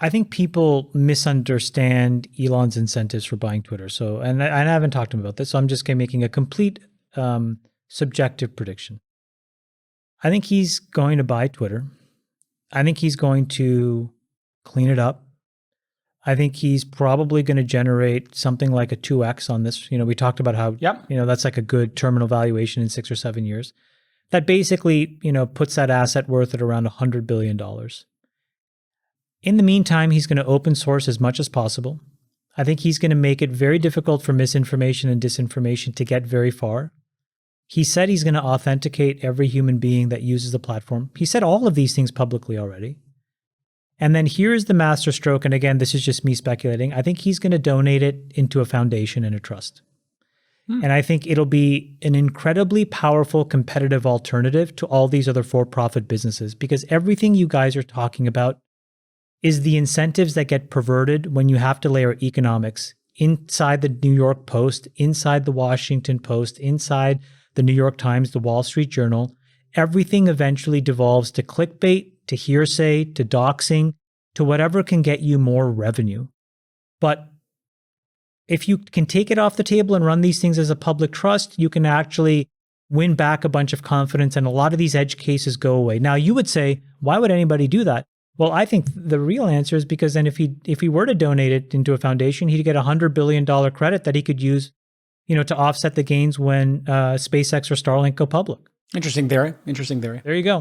I think people misunderstand Elon's incentives for buying Twitter. So, and I haven't talked to him about this, so I'm just making a complete subjective prediction. I think he's going to buy Twitter. I think he's going to clean it up. I think he's probably going to generate something like a 2x on this. We talked about how, that's like a good terminal valuation in 6 or 7 years. That basically, puts that asset worth at around $100 billion. In the meantime, he's going to open source as much as possible. I think he's going to make it very difficult for misinformation and disinformation to get very far. He said he's going to authenticate every human being that uses the platform. He said all of these things publicly already. And then here's the master stroke. And again, this is just me speculating. I think he's going to donate it into a foundation and a trust. And I think it'll be an incredibly powerful competitive alternative to all these other for-profit businesses, because everything you guys are talking about is the incentives that get perverted when you have to layer economics inside the New York Post, inside the Washington Post, inside the New York Times, the Wall Street Journal. Everything eventually devolves to clickbait, to hearsay, to doxing, to whatever can get you more revenue. But if you can take it off the table and run these things as a public trust, you can actually win back a bunch of confidence, and a lot of these edge cases go away. Now, you would say, why would anybody do that? Well, I think the real answer is because then if he were to donate it into a foundation, he'd get $100 billion credit that he could use, to offset the gains when SpaceX or Starlink go public. Interesting theory. Interesting theory. There you go.